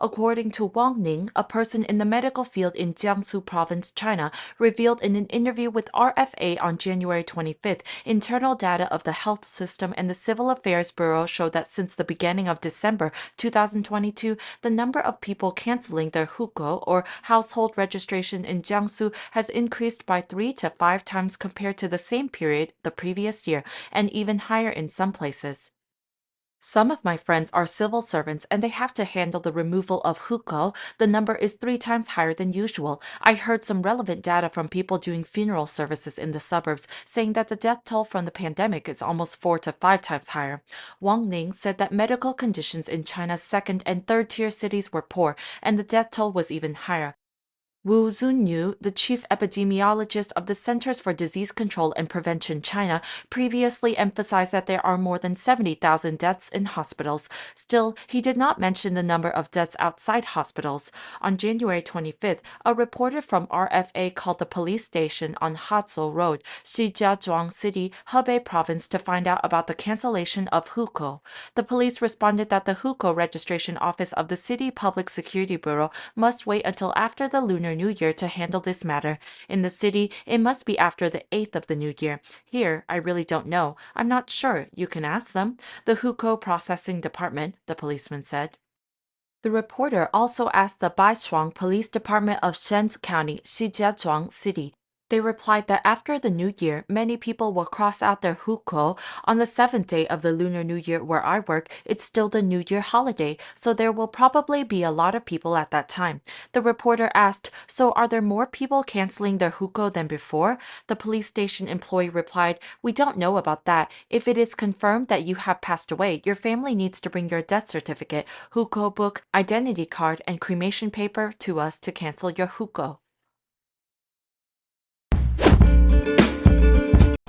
according to Wang Ning, a person in the medical field in Jiangsu Province, China, revealed in an interview with RFA on January 25th. Internal data of the health system and the Civil Affairs Bureau showed that since the beginning of December 2022, the number of people canceling their hukou or household registration in Jiangsu has increased by 3 to 5 times compared to the same period the previous year, and even higher in some places. Some of my friends are civil servants and they have to handle the removal of hukou. The number is 3 times higher than usual. I heard some relevant data from people doing funeral services in the suburbs saying that the death toll from the pandemic is almost 4 to 5 times higher. Wang Ning said that medical conditions in China's second and third tier cities were poor and the death toll was even higher. Wu Zunyu, the chief epidemiologist of the Centers for Disease Control and Prevention China, previously emphasized that there are more than 70,000 deaths in hospitals. Still, he did not mention the number of deaths outside hospitals. On January 25th, a reporter from RFA called the police station on Hazhou Road, Shijiazhuang City, Hebei Province, to find out about the cancellation of hukou. The police responded that the hukou registration office of the City Public Security Bureau must wait until after the Lunar New Year to handle this matter. In the city, it must be after the 8th of the new year. Here, I really don't know. I'm not sure. You can ask them. The hukou processing department, the policeman said. The reporter also asked the Baichuang Police Department of Shenzi County, Shijiazhuang City. They replied that after the new year, many people will cross out their hukou. On the 7th day of the Lunar New Year where I work, it's still the New Year holiday, so there will probably be a lot of people at that time. The reporter asked, so are there more people canceling their hukou than before? The police station employee replied, we don't know about that. If it is confirmed that you have passed away, your family needs to bring your death certificate, hukou book, identity card, and cremation paper to us to cancel your hukou.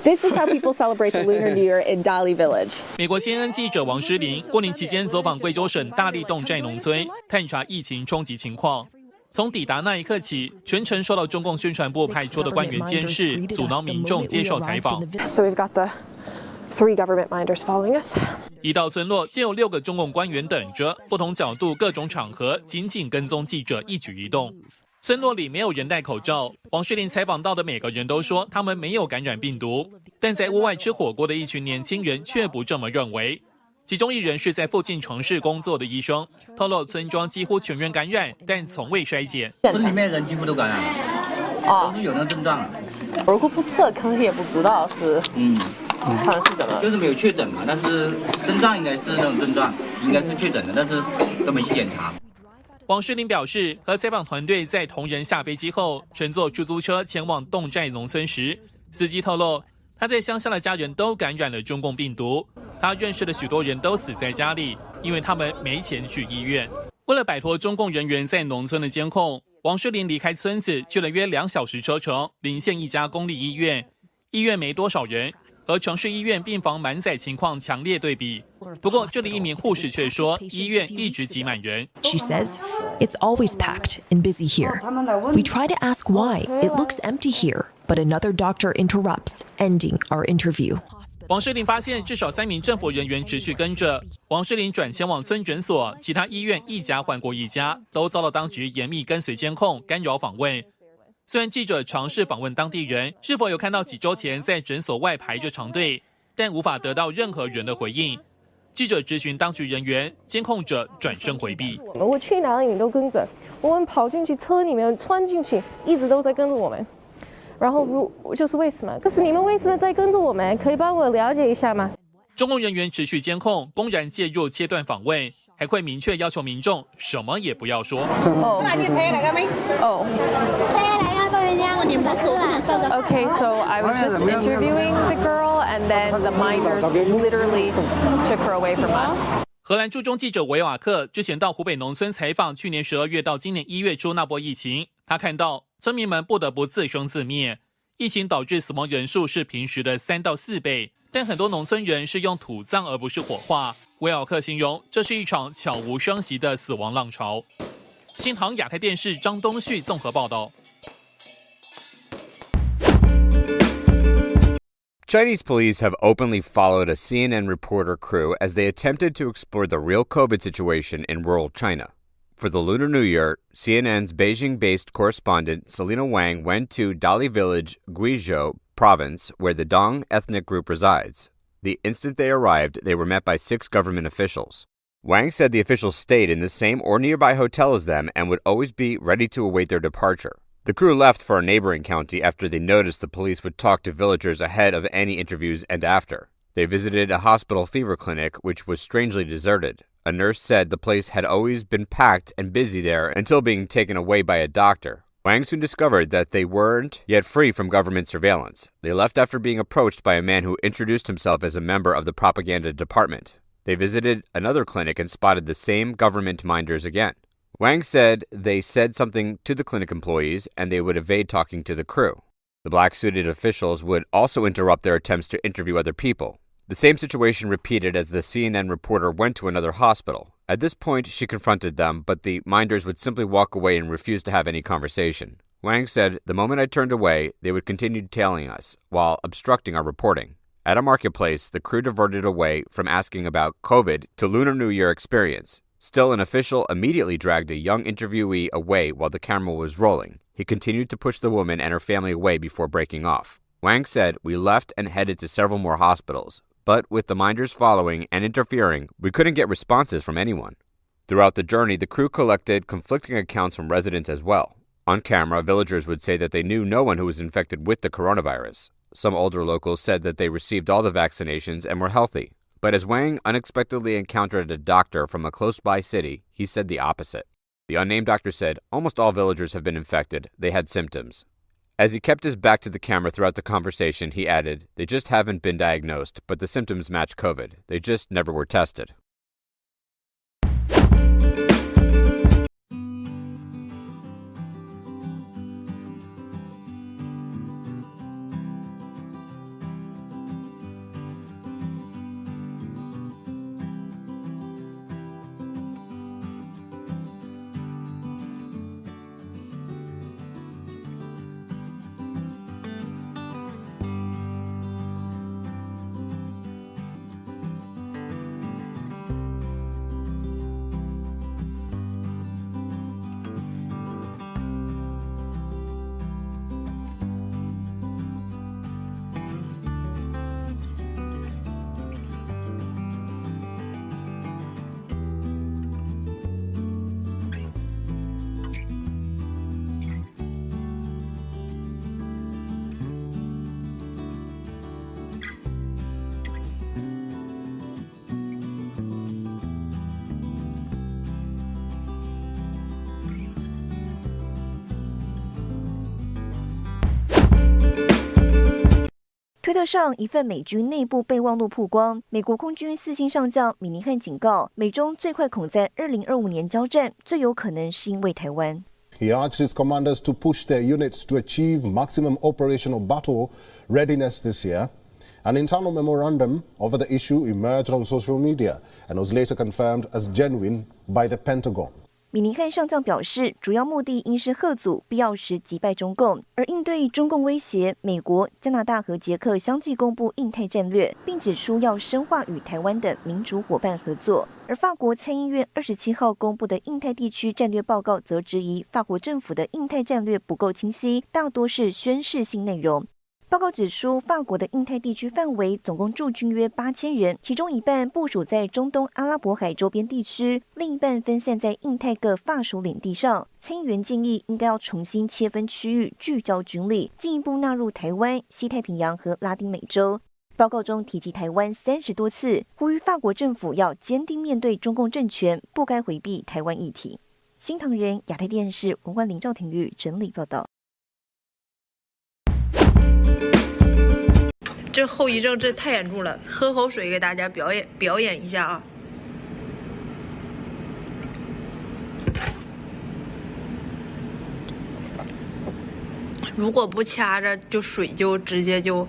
This is how people celebrate the Lunar New Year in Dali Village. 美国 CNN 记者王诗龄过年期间走访贵州省大力洞寨农村，探查疫情冲击情况。从抵达那一刻起，全程受到中共宣传部派出的官员监视，阻挠民众接受采访。So we've got the 3 government minders following us. 一到村落，就有6个中共官员等着，不同角度、各种场合，紧紧跟踪记者一举一动。村落里没有人戴口罩，王诗龄采访到的每个人都说他们没有感染病毒，但在屋外吃火锅的一群年轻人却不这么认为。其中一人是在附近城市工作的医生，透露村庄几乎全员感染，但从未筛检。村里面人几乎都感染了，都是有那个症状。如果不测，可能也不知道是他们是怎么。就是没有确诊嘛，但是症状应该是那种症状，应该是确诊的，但是都没去检查。王诗龄表示，和采访团队在同仁下飞机后，乘坐出租车前往洞寨农村时，司机透露，他在乡下的家人都感染了中共病毒，他认识的许多人都死在家里，因为他们没钱去医院。为了摆脱中共人员在农村的监控，王诗龄离开村子，去了约2小时车程，邻县一家公立医院。医院没多少人，和城市医院病房满载情况强烈对比。不过，这里一名护士却说，医院一直挤满人。She says, it's always packed and busy here. We try to ask why. It looks empty here, but another doctor interrupts, ending our interview. 王诗龄发现至少3名政府人员持续跟着。王诗龄转前往村诊所，其他医院一家换过一家，都遭到当局严密跟随监控，干扰访问。虽然记者尝试访问当地人是否有看到几周前在诊所外排着长队，但无法得到任何人的回应。记者质询当局人员，监控者转身回避。我去哪里你都跟着，我们跑进去车里面穿进去，一直都在跟着我们。然后就是为什么？可是你们为什么在跟着我们？可以帮我了解一下吗？中共人员持续监控，公然介入切断访问，还会明确要求民众什么也不要说。Okay, so I was just interviewing the girl, and then the minders literally took her away from us. 荷兰驻中记者维瓦克之前到湖北农村采访去年12月到今年1月初那波疫情，他看到村民们不得不自生自灭，疫情导致死亡人数是平时的3到4倍，但很多农村人是用土葬而不是火化。维瓦克形容这是一场悄无声息的死亡浪潮。新唐亚太电视张东旭综合报道。Chinese police have openly followed a CNN reporter crew as they attempted to explore the real COVID situation in rural China. For the Lunar New Year, CNN's Beijing-based correspondent Selena Wang went to Dali Village, Guizhou Province, where the Dong ethnic group resides. The instant they arrived, they were met by 6 government officials. Wang said the officials stayed in the same or nearby hotel as them and would always be ready to await their departure. The crew left for a neighboring county after they noticed the police would talk to villagers ahead of any interviews and after. They visited a hospital fever clinic, which was strangely deserted. A nurse said the place had always been packed and busy there until being taken away by a doctor. Wang soon discovered that they weren't yet free from government surveillance. They left after being approached by a man who introduced himself as a member of the propaganda department. They visited another clinic and spotted the same government minders again. Wang said they said something to the clinic employees and they would evade talking to the crew. The black-suited officials would also interrupt their attempts to interview other people. The same situation repeated as the CNN reporter went to another hospital. At this point, she confronted them, but the minders would simply walk away and refuse to have any conversation. Wang said, "The moment I turned away, they would continue tailing us while obstructing our reporting." At a marketplace, the crew diverted away from asking about COVID to Lunar New Year experience. Still, an official immediately dragged a young interviewee away while the camera was rolling. He continued to push the woman and her family away before breaking off. Wang said, "We left and headed to several more hospitals, but with the minders following and interfering, we couldn't get responses from anyone." Throughout the journey, the crew collected conflicting accounts from residents as well. On camera, villagers would say that they knew no one who was infected with the coronavirus. Some older locals said that they received all the vaccinations and were healthy. But as Wang unexpectedly encountered a doctor from a close-by city, he said the opposite. The unnamed doctor said, "Almost all villagers have been infected. They had symptoms." As he kept his back to the camera throughout the conversation, he added, "They just haven't been diagnosed, but the symptoms match COVID. They just never were tested."推特上一份美军内部备忘录曝光，美国空军4星上将米尼汉警告，美中最快恐在2025年交战，最有可能是因为台湾。He urged his commanders to push their units to achieve maximum operational battle readiness this year. An internal memorandum over the issue emerged on social media and was later confirmed as genuine by the Pentagon. 米尼汉上将表示，主要目的应是嚇阻，必要时击败中共。而应对中共威胁，美国、加拿大和捷克相继公布印太战略，并指出要深化与台湾的民主伙伴合作。而法国参议院27号公布的印太地区战略报告则质疑法国政府的印太战略不够清晰，大多是宣示性内容。报告指出，法国的印太地区范围总共驻军约8000人，其中一半部署在中东阿拉伯海周边地区，另一半分散在印太各法属领地上。参议员建议应该要重新切分区域，聚焦军力，进一步纳入台湾、西太平洋和拉丁美洲。报告中提及台湾30多次，呼吁法国政府要坚定面对中共政权，不该回避台湾议题。新唐人亚太电视文冠林赵廷玉整理报道。这后遗症这太严重了，喝口水给大家表演一下啊。如果不掐着，就水就直接就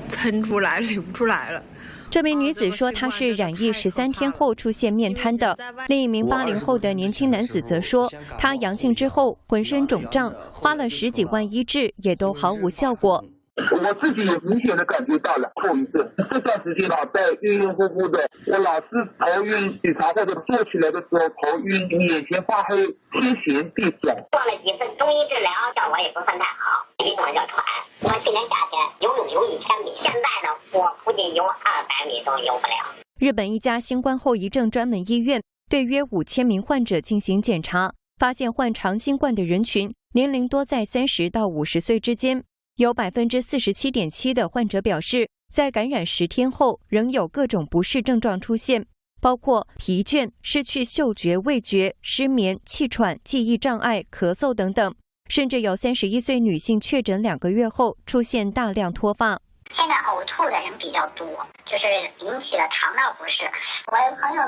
喷出来，流出来了。这名女子说，她是染疫13天后出现面瘫的。另一名80后的年轻男子则说，他阳性之后浑身肿胀，花了10几万医治，也都毫无效果。我自己也明显的感觉到了后遗症。这段时间在晕晕乎乎的，我老是头晕，起床或者坐起来的时候头晕，眼前发黑，天旋地转。做了几次中医治疗，效果也不算太好，一动就喘。我去年夏天游泳游1000米，现在呢，我估计游200米都游不了。日本一家新冠后遗症专门医院对约5000名患者进行检查，发现患长新冠的人群年龄多在30到50岁之间，有47.7%的患者表示，在感染10天后仍有各种不适症状出现，包括疲倦、失去嗅觉、味觉、失眠、气喘、记忆障碍、咳嗽等等，甚至有31岁女性确诊2个月后出现大量脱发。现在呕吐的人比较多，就是引起了肠道不适。我有朋友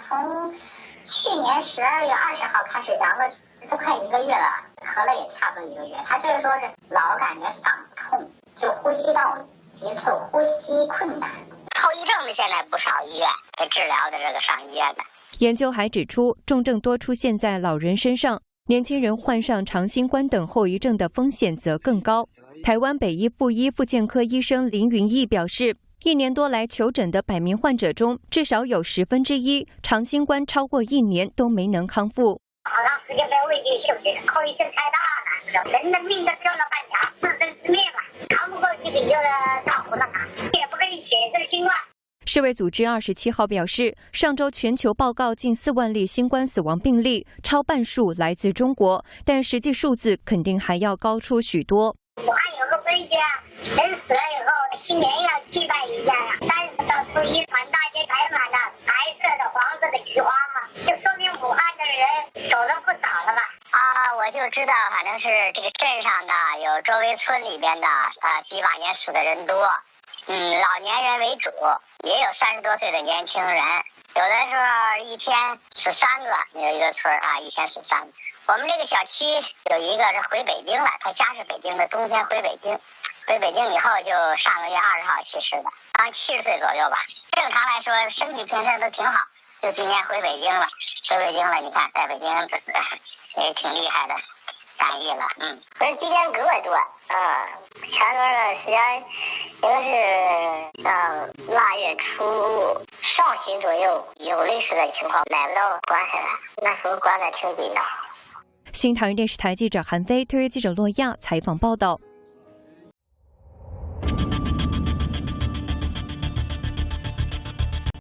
从去年12月20号开始阳了，都快1个月了，咳了也差不多1个月。他就是说是老感觉嗓子痛，就呼吸道急促，呼吸困难。后遗症的现在不少医院给治疗的，这个上医院的。研究还指出，重症多出现在老人身上，年轻人患上长新冠等后遗症的风险则更高。台湾北医附一复健科医生林云义表示，1年多来求诊的100名患者中，至少有1/10长新冠超过1年都没能康复。好长时间没胃镜休息，后遗症太大了，人的命都丢了半条，自生自灭吧，扛不过去你就上胡子卡，也不可以写这个新冠。世卫组织27号表示，上周全球报告近4万例新冠死亡病例，超半数来自中国，但实际数字肯定还要高出许多。武汉有个规矩啊，人死了以后，新年要祭拜一下呀。30到初一，满大街摆满了白色的、黄色的菊花嘛，就说明武汉的人走了不少了吧？我就知道，反正是这个镇上的有周围村里边的几把年死的人多，老年人为主，也有30多岁的年轻人，有的时候一天死3个，有一个村一天死3个。我们这个小区有一个是回北京了，他家是北京的，冬天回北京，回北京以后就上个月20号去世的，刚70岁左右吧。正常来说身体平时都挺好，就今年回北京了，你看在北京也挺厉害的，染疫了。可是今年格外多前段时间应该是到腊月初上旬左右有类似的情况，买不到棺材了，那时候关的挺紧的。新唐人电视台记者韩飞，特约记者洛亚采访报道。